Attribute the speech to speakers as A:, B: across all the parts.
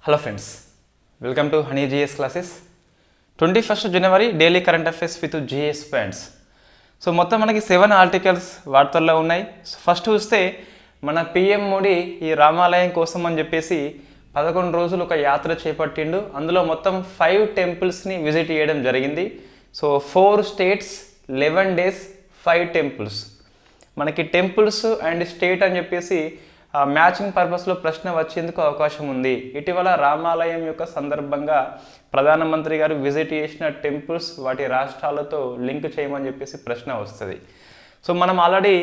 A: Hello friends, welcome to Honey GS classes. 21st January daily current affairs with GS points. So మొత్తం మనకి 7 articles వార్తల్లో ఉన్నాయి. First చూస్తే మన పిఎం మోడీ ఈ రామాలయం కోసం అని చెప్పేసి 11 రోజులు ఒక యాత్ర చేపట్టిండు. అందులో మొత్తం 5 టెంపుల్స్ని విజిట్ చేయడం జరిగింది. So 4 states 11 days 5 temples. మనకి టెంపుల్స్ అండ్ స్టేట్ అని చెప్పేసి మ్యాచింగ్ పర్పస్లో ప్రశ్న వచ్చేందుకు అవకాశం ఉంది. ఇటీవల రామాలయం యొక్క సందర్భంగా ప్రధానమంత్రి గారు విజిట్ చేసిన టెంపుల్స్ వాటి రాష్ట్రాలతో లింక్ చేయమని చెప్పేసి ప్రశ్న వస్తుంది. సో మనం ఆల్రెడీ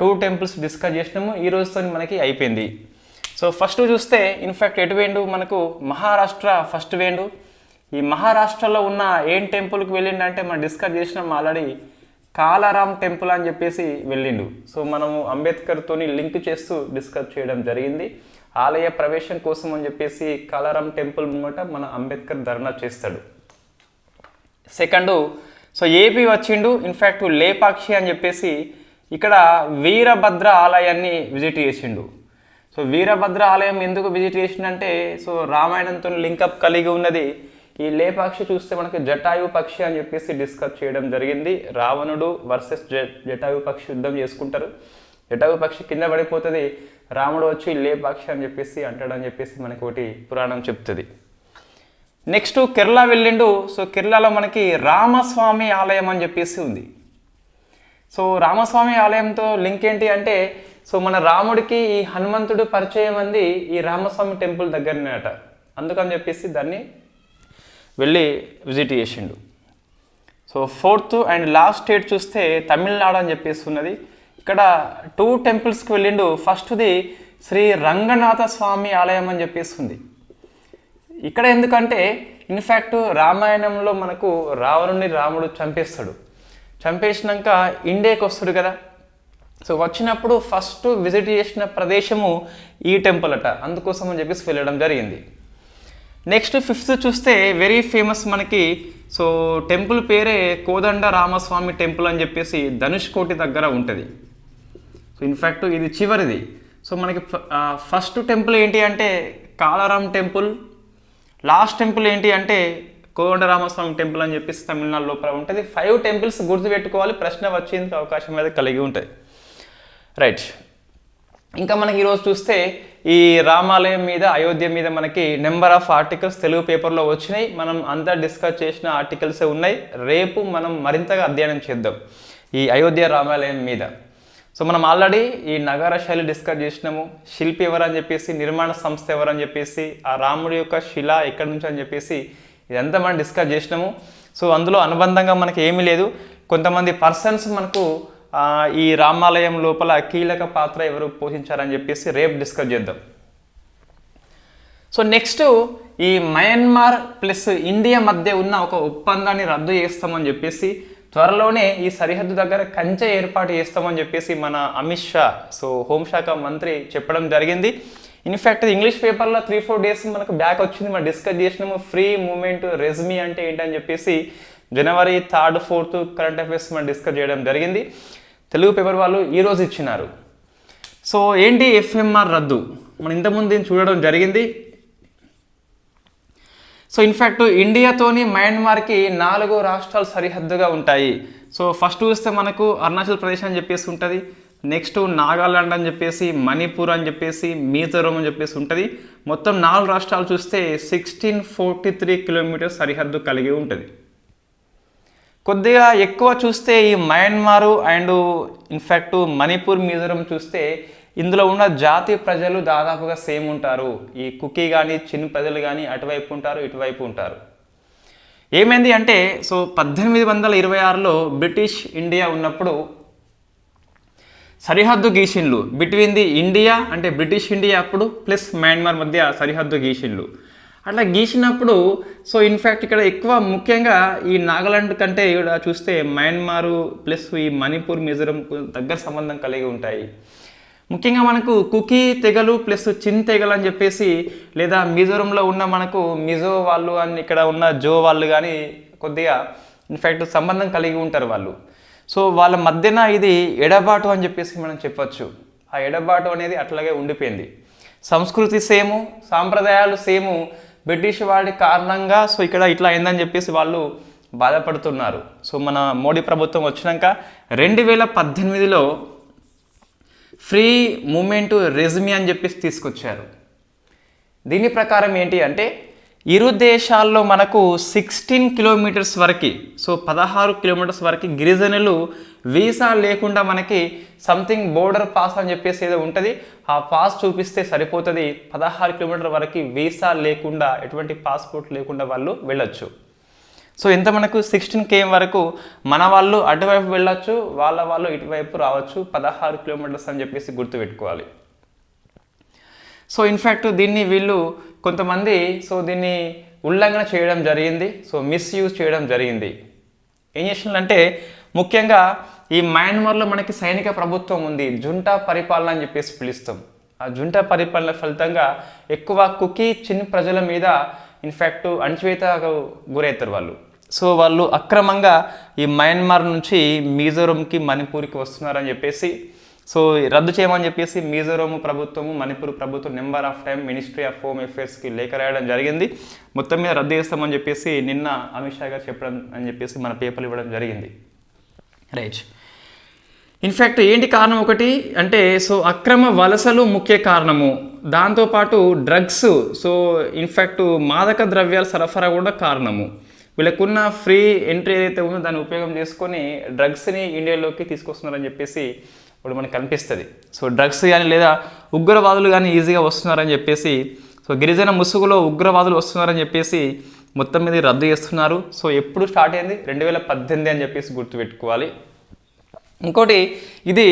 A: 2 టెంపుల్స్ డిస్కస్ చేసినాము, ఈ రోజుతో మనకి అయిపోయింది. సో ఫస్ట్ చూస్తే ఇన్ఫ్యాక్ట్ ఎటు వేండు మనకు మహారాష్ట్ర ఫస్ట్ వేండు. ఈ మహారాష్ట్రలో ఉన్న ఏం టెంపుల్కి వెళ్ళిండంటే మనం డిస్కస్ చేసినాం ఆల్రెడీ, కాలారామ్ టెంపుల్ అని చెప్పేసి వెళ్ళిండు. సో మనము అంబేద్కర్తో లింక్ చేస్తూ డిస్కస్ చేయడం జరిగింది. ఆలయ ప్రవేశం కోసం అని చెప్పేసి కాలారామ్ టెంపుల్ ముంగట మన అంబేద్కర్ ధర్నా చేస్తాడు. సెకండ్, సో ఏపీ వచ్చిండు, ఇన్ఫ్యాక్ట్ లేపాక్షి అని చెప్పేసి ఇక్కడ వీరభద్ర ఆలయాన్ని విజిట్ చేసిండు. సో వీరభద్ర ఆలయం ఎందుకు విజిట్ చేసిండంటే, సో రామాయణంతో లింకప్ కలిగి ఉన్నది. ఈ లేపాక్షి చూస్తే మనకి జటాయు పక్షి అని చెప్పేసి డిస్కస్ చేయడం జరిగింది. రావణుడు వర్సెస్ జటాయు పక్షి యుద్ధం చేసుకుంటారు. జటాయు పక్షి కింద పడిపోతుంది, రాముడు వచ్చి లేపాక్షి అని చెప్పేసి అంటాడని చెప్పేసి మనకి ఒకటి పురాణం చెప్తుంది. నెక్స్ట్ కేరళ వెళ్ళిండు. సో కేరళలో మనకి రామస్వామి ఆలయం అని చెప్పేసి ఉంది. సో రామస్వామి ఆలయంతో లింక్ ఏంటి అంటే, సో మన రాముడికి ఈ హనుమంతుడు పరిచయం అంది ఈ రామస్వామి టెంపుల్ దగ్గరనే అట. అందుకని చెప్పేసి దాన్ని వెళ్ళి విజిట్ చేసిండు. So fourth and last state చూస్తే తమిళనాడు అని చెప్పేసి ఉన్నది. ఇక్కడ 2 టెంపుల్స్కి వెళ్ళిండు. ఫస్ట్ది శ్రీ రంగనాథ స్వామి ఆలయం అని చెప్పేసి ఉంది. ఇక్కడ ఎందుకంటే ఇన్ఫ్యాక్ట్ రామాయణంలో మనకు రావణుని రాముడు చంపేసినాక ఇండియాకి వస్తాడు కదా. సో వచ్చినప్పుడు ఫస్ట్ విజిట్ చేసిన ప్రదేశము ఈ టెంపుల్ అట, అందుకోసం అని చెప్పేసి వెళ్ళడం జరిగింది. నెక్స్ట్ 5th చూస్తే వెరీ ఫేమస్ మనకి, సో టెంపుల్ పేరే కోదండ రామస్వామి టెంపుల్ అని చెప్పేసి ధనుష్కోటి దగ్గర ఉంటుంది. సో ఇన్ఫ్యాక్ట్ ఇది చివరిది. సో మనకి ఫస్ట్ టెంపుల్ ఏంటి అంటే కాలారాం టెంపుల్, లాస్ట్ టెంపుల్ ఏంటి అంటే కోదండ రామస్వామి టెంపుల్ అని చెప్పేసి తమిళనాడు లోపల ఉంటుంది. 5 టెంపుల్స్ గుర్తుపెట్టుకోవాలి, ప్రశ్న వచ్చేందుకు అవకాశం అయితే కలిగి ఉంటుంది. రైట్, ఇంకా మనకి ఈరోజు చూస్తే ఈ రామాలయం మీద అయోధ్య మీద మనకి నెంబర్ ఆఫ్ ఆర్టికల్స్ తెలుగు పేపర్లో వచ్చినాయి. మనం అంతా డిస్కస్ చేసిన ఆర్టికల్సే ఉన్నాయి. రేపు మనం మరింతగా అధ్యయనం చేద్దాం ఈ అయోధ్య రామాలయం మీద. సో మనం ఆల్రెడీ ఈ నగర శైలి డిస్కస్ చేసినాము, శిల్పి ఎవరని చెప్పేసి, నిర్మాణ సంస్థ ఎవరని చెప్పేసి, ఆ రాముడి యొక్క శిల ఎక్కడి నుంచి అని చెప్పేసి ఇదంతా మనం డిస్కస్ చేసినాము. సో అందులో అనుబంధంగా మనకి ఏమీ లేదు. కొంతమంది పర్సన్స్ మనకు ఈ రామాలయం లోపల కీలక పాత్ర ఎవరు పోషించారని చెప్పేసి రేపు డిస్కస్ చేద్దాం. సో నెక్స్ట్ ఈ మయన్మార్ ప్లస్ ఇండియా మధ్య ఉన్న ఒక ఒప్పందాన్ని రద్దు చేస్తామని చెప్పేసి, త్వరలోనే ఈ సరిహద్దు దగ్గర కంచె ఏర్పాటు చేస్తామని చెప్పేసి మన అమిత్ షా, సో హోంశాఖ మంత్రి చెప్పడం జరిగింది. ఇన్ఫ్యాక్ట్ ఇంగ్లీష్ పేపర్లో 3-4 డేస్ మనకు బ్యాక్ వచ్చింది, మనం డిస్కస్ చేసినాము. ఫ్రీ మూమెంట్ రెజ్మీ అంటే ఏంటని చెప్పేసి జనవరి 3rd 4th కరెంట్ అఫైర్స్ మనం డిస్కస్ చేయడం జరిగింది. తెలుగు పేపర్ వాళ్ళు ఈరోజు ఇచ్చినారు. సో ఏంటి ఎఫ్ఎంఆర్ రద్దు, మనం ఇంతకుముందు దీన్ని చూడడం జరిగింది. సో ఇన్ఫ్యాక్ట్ ఇండియాతోని మయన్మార్కి 4 రాష్ట్రాలు సరిహద్దుగా ఉంటాయి. సో ఫస్ట్ చూస్తే మనకు అరుణాచల్ ప్రదేశ్ అని చెప్పేసి ఉంటుంది, నెక్స్ట్ నాగాలాండ్ అని చెప్పేసి, మణిపూర్ అని చెప్పేసి, మిజోరం అని చెప్పేసి ఉంటుంది. మొత్తం 4 రాష్ట్రాలు చూస్తే 1643 కిలోమీటర్స్ సరిహద్దు కలిగి ఉంటుంది. కొద్దిగా ఎక్కువ చూస్తే ఈ మయన్మారు అండ్ ఇన్ఫ్యాక్ట్ మణిపూర్, మిజోరం చూస్తే ఇందులో ఉన్న జాతి ప్రజలు దాదాపుగా సేమ్ ఉంటారు. ఈ కుకీ కానీ చిన్న ప్రజలు కానీ అటువైపు ఉంటారు, ఇటువైపు ఉంటారు. ఏమైంది అంటే, సో 1826లో బ్రిటిష్ ఇండియా ఉన్నప్పుడు సరిహద్దు గీషిన్లు బిట్వీన్ ది ఇండియా అంటే బ్రిటిష్ ఇండియా అప్పుడు ప్లస్ మయన్మార్ మధ్య సరిహద్దు గీషిన్లు. అట్లా గీసినప్పుడు సో ఇన్ఫ్యాక్ట్ ఇక్కడ ఎక్కువ ముఖ్యంగా ఈ నాగాలాండ్ కంటే ఇక్కడ చూస్తే మయన్మారు ప్లస్ ఈ మణిపూర్, మిజోరం దగ్గర సంబంధం కలిగి ఉంటాయి. ముఖ్యంగా మనకు కుకీ తెగలు ప్లస్ చిన్ తెగలు అని చెప్పేసి, లేదా మిజోరంలో ఉన్న మనకు మిజో వాళ్ళు అని ఇక్కడ ఉన్న జో వాళ్ళు కానీ కొద్దిగా ఇన్ఫ్యాక్ట్ సంబంధం కలిగి ఉంటారు వాళ్ళు. సో వాళ్ళ మధ్యన ఇది ఎడబాటు అని చెప్పేసి మనం చెప్పొచ్చు. ఆ ఎడబాటు అనేది అట్లాగే ఉండిపోయింది. సంస్కృతి సేము, సాంప్రదాయాలు సేము, బ్రిటిష్ వాడి కారణంగా సో ఇక్కడ ఇట్లా అయిందని చెప్పేసి వాళ్ళు బాధపడుతున్నారు. సో మన మోడీ ప్రభుత్వం వచ్చినాక 2018లో ఫ్రీ మూమెంట్ రెజ్యూమి అని చెప్పేసి తీసుకొచ్చారు. దీని ప్రకారం ఏంటి అంటే ఇరు దేశాల్లో మనకు 16 కిలోమీటర్స్ వరకు, సో 16 కిలోమీటర్స్ వరకు గిరిజనులు వీసా లేకుండా మనకి సంథింగ్ బోర్డర్ పాస్ అని చెప్పేసి ఏదో ఉంటుంది, ఆ పాస్ చూపిస్తే సరిపోతుంది. 16 కిలోమీటర్ల వరకు వీసా లేకుండా, ఎటువంటి పాస్పోర్ట్ లేకుండా వాళ్ళు వెళ్ళొచ్చు. సో ఇంత మనకు 16 km వరకు మన వాళ్ళు అటువైపు వెళ్ళొచ్చు, వాళ్ళ వాళ్ళు ఇటువైపు రావచ్చు. 16 కిలోమీటర్స్ అని చెప్పేసి గుర్తుపెట్టుకోవాలి. సో ఇన్ఫ్యాక్ట్ దీన్ని వీళ్ళు కొంతమంది సో దీన్ని ఉల్లంఘన చేయడం జరిగింది, సో మిస్యూజ్ చేయడం జరిగింది. ఏం చేసినారంటే ముఖ్యంగా ఈ మయన్మార్లో మనకి సైనిక ప్రభుత్వం ఉంది, జుంటా పరిపాలన అని చెప్పేసి పిలుస్తాం. ఆ జుంటా పరిపాలన ఫలితంగా ఎక్కువ కుకీ చిన్న ప్రజల మీద ఇన్ఫ్యాక్ట్ అణచివేతకు గురవుతారు వాళ్ళు. సో వాళ్ళు అక్రమంగా ఈ మయన్మార్ నుంచి మిజోరంకి, మణిపూర్కి వస్తున్నారని చెప్పేసి సో రద్దు చేయమని చెప్పేసి మిజోరం ప్రభుత్వము, మణిపూర్ ప్రభుత్వం number of time ministry of home అఫేర్స్కి లేఖ రాయడం జరిగింది. మొత్తం మీద రద్దు చేస్తామని చెప్పేసి నిన్న అమిత్ షా గారు చెప్పడం అని చెప్పేసి మన పేపర్లు ఇవ్వడం జరిగింది. రైట్. ఇన్ఫ్యాక్ట్ ఏంటి కారణం ఒకటి అంటే సో అక్రమ వలసలు ముఖ్య కారణము, దాంతోపాటు డ్రగ్స్, సో ఇన్ఫ్యాక్ట్ మాదక ద్రవ్యాల సరఫరా కూడా కారణము. వీళ్ళకున్న ఫ్రీ ఎంట్రీ ఏదైతే ఉందో దాన్ని ఉపయోగం చేసుకొని డ్రగ్స్ని ఇండియాలోకి తీసుకొస్తున్నారని చెప్పేసి ఇప్పుడు మనకు కనిపిస్తుంది. సో డ్రగ్స్ కానీ లేదా ఉగ్రవాదులు కానీ ఈజీగా వస్తున్నారని చెప్పేసి, సో గిరిజన ముసుగులో ఉగ్రవాదులు వస్తున్నారని చెప్పేసి మొత్తం మీద రద్దు చేస్తున్నారు. సో ఎప్పుడు స్టార్ట్ అయింది? 2018 అని చెప్పేసి గుర్తుపెట్టుకోవాలి. ఇంకోటి ఇది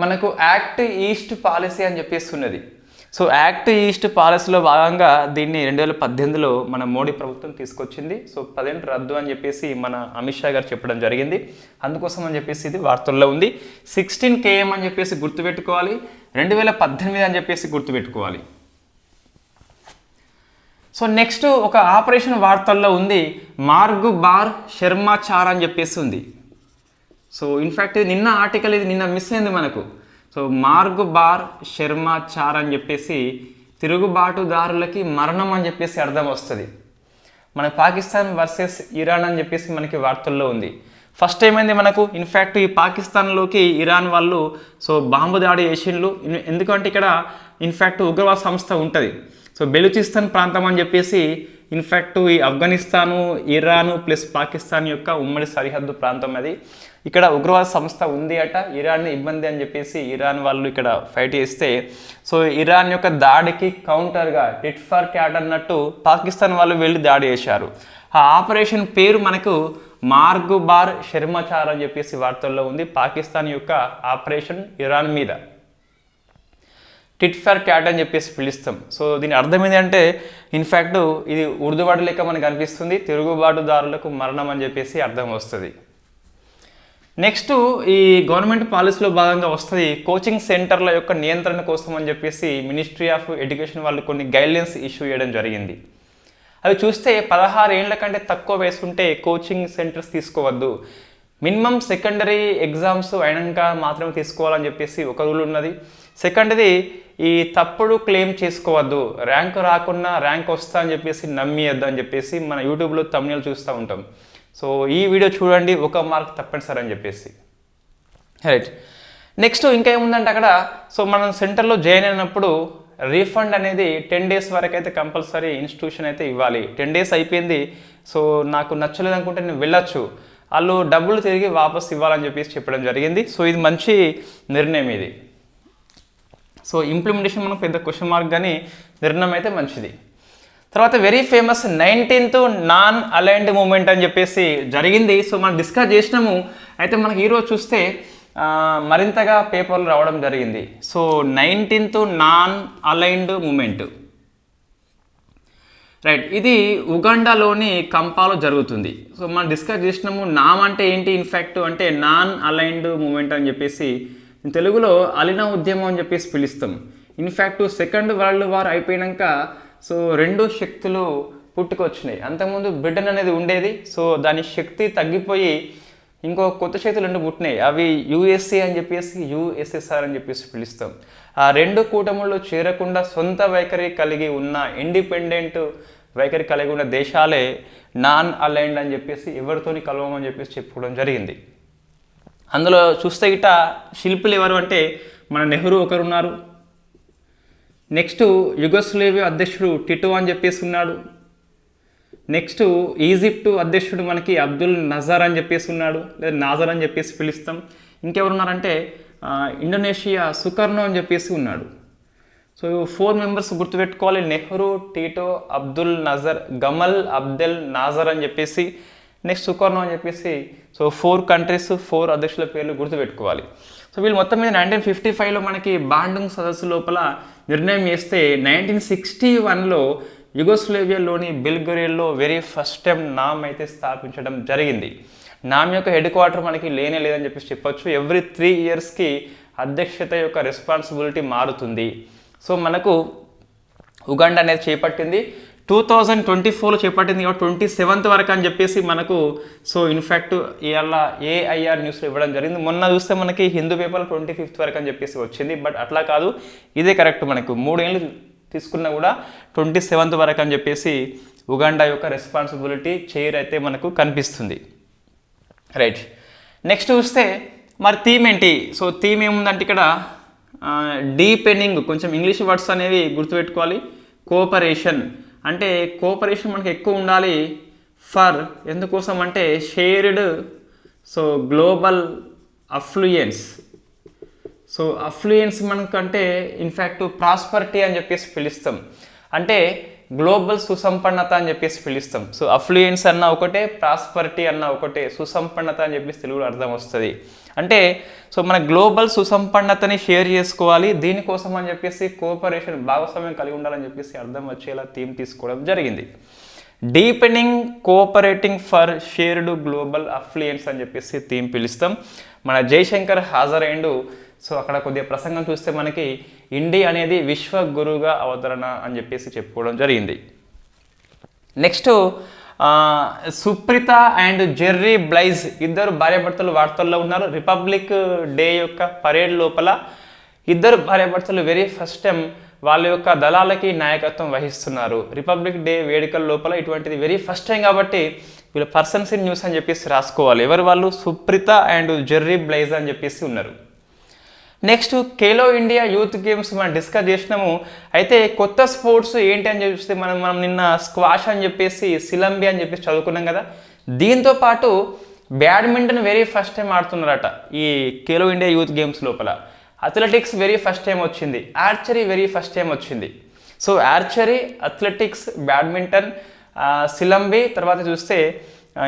A: మనకు యాక్ట్ ఈస్ట్ పాలసీ అని చెప్పేసి ఉన్నది. సో యాక్ట్ ఈస్ట్ పాలసీలో భాగంగా దీన్ని 2018లో మన మోడీ ప్రభుత్వం తీసుకొచ్చింది. సో 10 రద్దు అని చెప్పేసి మన అమిత్ షా గారు చెప్పడం జరిగింది. అందుకోసం అని చెప్పేసి ఇది వార్తల్లో ఉంది. 16 km అని చెప్పేసి గుర్తుపెట్టుకోవాలి, 2018 అని చెప్పేసి గుర్తుపెట్టుకోవాలి. సో నెక్స్ట్ ఒక ఆపరేషన్ వార్తల్లో ఉంది, మార్గ్ బార్ శర్మాచార్ అని చెప్పేసి ఉంది. సో ఇన్ఫ్యాక్ట్ ఇది నిన్న ఆర్టికల్, ఇది నిన్న మిస్ అయింది మనకు. సో మార్గ్ బార్ శర్మాచార్ అని చెప్పేసి తిరుగుబాటుదారులకి మరణం అని చెప్పేసి అర్థం వస్తుంది. మన పాకిస్తాన్ వర్సెస్ ఇరాన్ అని చెప్పేసి మనకి వార్తల్లో ఉంది. ఫస్ట్ ఏమైంది మనకు, ఇన్ఫ్యాక్ట్ ఈ పాకిస్తాన్లోకి ఇరాన్ వాళ్ళు సో బాంబు దాడి చేసిండ్రు. ఎందుకంటే ఇక్కడ ఇన్ఫ్యాక్ట్ ఉగ్రవాద సంస్థ ఉంటుంది. సో బెలూచిస్తాన్ ప్రాంతం అని చెప్పేసి ఇన్ఫ్యాక్ట్ ఈ ఆఫ్ఘనిస్తాను, ఇరాను ప్లస్ పాకిస్తాన్ యొక్క ఉమ్మడి సరిహద్దు ప్రాంతం అది. ఇక్కడ ఉగ్రవాద సంస్థ ఉంది అట, ఇరాన్ని ఇబ్బంది అని చెప్పేసి ఇరాన్ వాళ్ళు ఇక్కడ ఫైట్ చేస్తే సో ఇరాన్ యొక్క దాడికి కౌంటర్గా టిట్ ఫర్ క్యాట్ అన్నట్టు పాకిస్తాన్ వాళ్ళు వెళ్ళి దాడి చేశారు. ఆ ఆపరేషన్ పేరు మనకు మార్గ్ బార్ శర్మాచార్ అని చెప్పేసి వార్తల్లో ఉంది. పాకిస్తాన్ యొక్క ఆపరేషన్ ఇరాన్ మీద టిట్ ఫర్ క్యాట్ అని చెప్పేసి పిలుస్తాం. సో దీని అర్థం ఏంటంటే ఇన్ఫ్యాక్ట్ ఇది ఉర్దూ వర్డ్ లెక్క మనకు అనిపిస్తుంది, తిరుగుబాటుదారులకు మరణం అని చెప్పేసి అర్థం వస్తుంది. నెక్స్ట్ ఈ గవర్నమెంట్ పాలసీలో భాగంగా వస్తుంది కోచింగ్ సెంటర్ల యొక్క నియంత్రణ కోసం అని చెప్పేసి మినిస్ట్రీ ఆఫ్ ఎడ్యుకేషన్ వాళ్ళు కొన్ని గైడ్లైన్స్ ఇష్యూ చేయడం జరిగింది. అవి చూస్తే 16 ఏళ్ల కంటే తక్కువ వయసు ఉంటే కోచింగ్ సెంటర్స్ తీసుకోవద్దు, మినిమం సెకండరీ ఎగ్జామ్స్ అయినాక మాత్రమే తీసుకోవాలని చెప్పేసి ఒక రూల్ ఉన్నది. సెకండ్ది ఈ తప్పుడు క్లెయిమ్ చేసుకోవద్దు, ర్యాంక్ రాకున్నా ర్యాంక్ వస్తా అని చెప్పేసి నమ్మియద్దు అని చెప్పేసి మన యూట్యూబ్లో తమ్ముళ్ళు చూస్తూ ఉంటాం. సో ఈ వీడియో చూడండి, 1 మార్క్ తప్పనిసరి అని చెప్పేసి. రైట్. నెక్స్ట్ ఇంకా ఏముందంటే అక్కడ సో మనం సెంటర్లో జాయిన్ అయినప్పుడు రీఫండ్ అనేది 10 days వరకు అయితే కంపల్సరీ ఇన్స్టిట్యూషన్ అయితే ఇవ్వాలి. 10 days అయిపోయింది, సో నాకు నచ్చలేదు అనుకుంటే నేను వెళ్ళొచ్చు, వాళ్ళు డబ్బులు తిరిగి వాపస్ ఇవ్వాలని చెప్పేసి చెప్పడం జరిగింది. సో ఇది మంచి నిర్ణయం ఇది. సో ఇంప్లిమెంటేషన్ మనం పెద్ద క్వశ్చన్ మార్క్, కానీ నిర్ణయం అయితే మంచిది. తర్వాత very famous 19th non aligned moment అని చెప్పేసి జరిగింది. సో మనం డిస్కస్ చేసినాము. అయితే మనకి ఈరోజు చూస్తే మరింతగా పేపర్లు రావడం జరిగింది. So 19th non aligned moment, right, ఇది ఉగాండాలోని కంపాలో జరుగుతుంది. సో మనం డిస్కస్ చేసినాము నామ్ అంటే ఏంటి, ఇన్ఫ్యాక్ట్ అంటే నాన్ అలైన్డ్ మూమెంట్ అని చెప్పేసి తెలుగులో అలీనా ఉద్యమం అని చెప్పేసి పిలుస్తాం. ఇన్ఫ్యాక్ట్ సెకండ్ వరల్డ్ వార్ అయిపోయాక సో 2 శక్తులు పుట్టుకొచ్చినాయి. అంతకుముందు బ్రిటన్ అనేది ఉండేది, సో దాని శక్తి తగ్గిపోయి ఇంకో కొత్త చేతులు రెండు పుట్టినాయి, అవి యుఎస్ఏ అని చెప్పేసి యుఎస్ఎస్ఆర్ అని చెప్పేసి పిలుస్తాం. ఆ రెండు కూటముల్లో చేరకుండా సొంత వైఖరి కలిగి ఉన్న ఇండిపెండెంట్ వైఖరి కలిగి ఉన్న దేశాలే నాన్ అలైన్డ్ అని చెప్పేసి ఎవరితోని కలవమని చెప్పేసి చెప్పుకోవడం జరిగింది. అందులో చూస్తే గిట్ట శిల్పులు ఎవరు అంటే మన నెహ్రూ ఒకరు ఉన్నారు, నెక్స్ట్ యుగోస్లేవియా అధ్యక్షుడు టిటో అని చెప్పేసి ఉన్నాడు, నెక్స్ట్ ఈజిప్టు అధ్యక్షుడు మనకి అబ్దుల్ నజర్ అని చెప్పేసి ఉన్నాడు, లేదా నాజర్ అని చెప్పేసి పిలుస్తాం. ఇంకెవరున్నారంటే ఇండోనేషియా సుకర్నో అని చెప్పేసి ఉన్నాడు. సో 4 మెంబర్స్ గుర్తుపెట్టుకోవాలి, నెహ్రూ, టీటో, అబ్దుల్ నజర్, గమల్ అబ్దెల్ నాజర్ అని చెప్పేసి, నెక్స్ట్ సుకర్నో అని చెప్పేసి. సో 4 కంట్రీస్ 4 అధ్యక్షుల పేర్లు గుర్తుపెట్టుకోవాలి. సో వీళ్ళు మొత్తం మీద 1955లో మనకి బాండింగ్ సదస్సు లోపల నిర్ణయం చేస్తే 1961లో యుగోస్లేవియాలోని బెల్గ్రేడ్లో వెరీ ఫస్ట్ టైం నామ్ అయితే స్థాపించడం జరిగింది. నామ్ యొక్క హెడ్ క్వార్టర్ మనకి లేనే లేదని చెప్పేసి చెప్పొచ్చు. ఎవ్రీ 3 ఇయర్స్కి అధ్యక్షత యొక్క రెస్పాన్సిబిలిటీ మారుతుంది. సో మనకు ఉగాండా అనేది చేపట్టింది 2024లో చేపట్టింది కాబట్టి 27th వరకు అని చెప్పేసి మనకు. సో ఇన్ఫ్యాక్ట్ ఇవాళ ఏఐఆర్ న్యూస్లో ఇవ్వడం జరిగింది. మొన్న చూస్తే మనకి హిందూ పేపర్లో 25th వరకు అని చెప్పేసి వచ్చింది, బట్ అట్లా కాదు, ఇదే కరెక్ట్. మనకు 3 ఏళ్ళు తీసుకున్నా కూడా 27th వరకు అని చెప్పేసి ఉగాండా యొక్క రెస్పాన్సిబిలిటీ చైర్ అయితే మనకు కనిపిస్తుంది. రైట్, నెక్స్ట్ చూస్తే మరి థీమ్ ఏంటి? సో థీమ్ ఏముందంటే ఇక్కడ డీపెండింగ్, కొంచెం ఇంగ్లీష్ వర్డ్స్ అనేవి గుర్తుపెట్టుకోవాలి. కోఆపరేషన్ అంటే కోఆపరేషన్ మనకి ఎక్కువ ఉండాలి. ఫర్ ఎందుకోసం అంటే షేర్డ్, సో గ్లోబల్ అఫ్లూయెన్స్. సో అఫ్లూయెన్స్ మనకంటే ఇన్ఫ్యాక్ట్ ప్రాస్పరిటీ అని చెప్పేసి పిలుస్తాం, అంటే గ్లోబల్ సుసంపన్నత అని చెప్పేసి పిలుస్తాం. సో అఫ్లూయెన్స్ అన్న ఒకటే, ప్రాస్పరిటీ అన్న ఒకటే, సుసంపన్నత అని చెప్పేసి తెలుగులో అర్థం వస్తుంది. అంటే సో మన గ్లోబల్ సుసంపన్నతని షేర్ చేసుకోవాలి, దీనికోసం అని చెప్పేసి కోఆపరేషన్, భాగస్వామ్యం కలిగి ఉండాలని చెప్పేసి అర్థం వచ్చేలా థీమ్ తీసుకోవడం జరిగింది. Deepening cooperating for shared global affluence అని చెప్పేసి థీమ్ పిలుస్తాం. మన జయశంకర్ హాజరైండు. సో అక్కడ కొద్దిగా ప్రసంగం చూస్తే మనకి ఇండియా అనేది విశ్వగురుగా అవతరణ అని చెప్పేసి చెప్పుకోవడం జరిగింది. నెక్స్ట్ సుప్రీత అండ్ జెర్రీ బ్లైజ్ ఇద్దరు భార్యాభర్తలు వార్తల్లో ఉన్నారు. రిపబ్లిక్ డే యొక్క పరేడ్ లోపల ఇద్దరు భార్యాభర్తలు వెరీ ఫస్ట్ టైం వాళ్ళ యొక్క దళాలకి నాయకత్వం వహిస్తున్నారు. రిపబ్లిక్ డే వేడుకల లోపల ఇటువంటిది వెరీ ఫస్ట్ టైం కాబట్టి వీళ్ళ పర్సన్స్ ఇన్ న్యూస్ అని చెప్పేసి రాసుకోవాలి. ఎవరు వాళ్ళు? సుప్రీత అండ్ జెర్రీ బ్లైజ్ అని చెప్పేసి ఉన్నారు. Next Khelo India youth games మనం డిస్కస్ చేసినాము. అయితే కొత్త స్పోర్ట్స్ ఏంటి అని చూస్తే మనం నిన్న స్క్వాష్ అని చెప్పేసి, సిలంబి అని చెప్పేసి చదువుకున్నాం కదా. దీంతో పాటు బ్యాడ్మింటన్ వెరీ ఫస్ట్ టైం ఆడుతున్నారట ఈ ఖేలో ఇండియా యూత్ గేమ్స్ లోపల. అథ్లెటిక్స్ వెరీ ఫస్ట్ టైం వచ్చింది, ఆర్చరీ వెరీ ఫస్ట్ టైం వచ్చింది. సో ఆర్చరీ, అథ్లెటిక్స్, బ్యాడ్మింటన్, సిలంబి, తర్వాత చూస్తే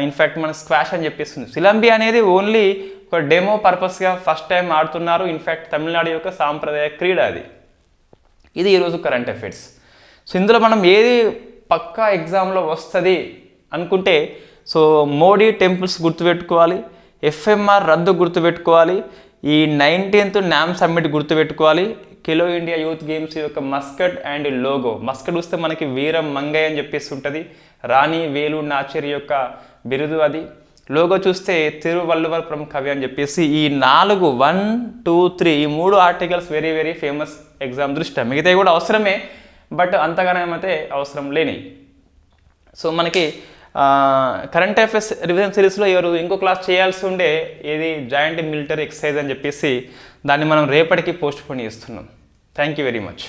A: ఇన్ఫ్యాక్ట్ మన స్క్వాష్ అని చెప్పేస్తుంది. సిలంబి అనేది ఓన్లీ ఒక డెమో పర్పస్గా ఫస్ట్ టైం ఆడుతున్నారు. ఇన్ఫ్యాక్ట్ తమిళనాడు యొక్క సాంప్రదాయ క్రీడ అది. ఇది ఈరోజు కరెంట్ అఫైర్స్. సో ఇందులో మనం ఏది పక్కా ఎగ్జామ్లో వస్తుంది అనుకుంటే, సో మోడీ టెంపుల్స్ గుర్తుపెట్టుకోవాలి, ఎఫ్ఎంఆర్ రద్దు గుర్తుపెట్టుకోవాలి, ఈ 19th నామ్ సమ్మిట్ గుర్తుపెట్టుకోవాలి, ఖేలో ఇండియా యూత్ గేమ్స్ యొక్క మస్కట్ అండ్ లోగో. మస్కట్ వస్తే మనకి వీరం మంగయ్య అని చెప్పేసి ఉంటుంది, రాణి వేలు నాచేరి యొక్క బిరుదు అది. లోగో చూస్తే తిరువల్లువర్ కవి అని చెప్పేసి. ఈ 4 1 2 3 ఈ 3 articles very very famous exam దృష్ట్యా. మిగతాయి కూడా అవసరమే, బట్ అంతగానం అయితే అవసరం లేని. సో మనకి కరెంట్ అఫైర్స్ రివిజన్ సిరీస్లో ఎవరు ఇంకో క్లాస్ చేయాల్సి ఉండే, ఏది జాయింట్ మిలిటరీ ఎక్సర్సైజ్ అని చెప్పేసి, దాన్ని మనం రేపటికి పోస్ట్ పోన్ చేస్తున్నాం. Thank you very much.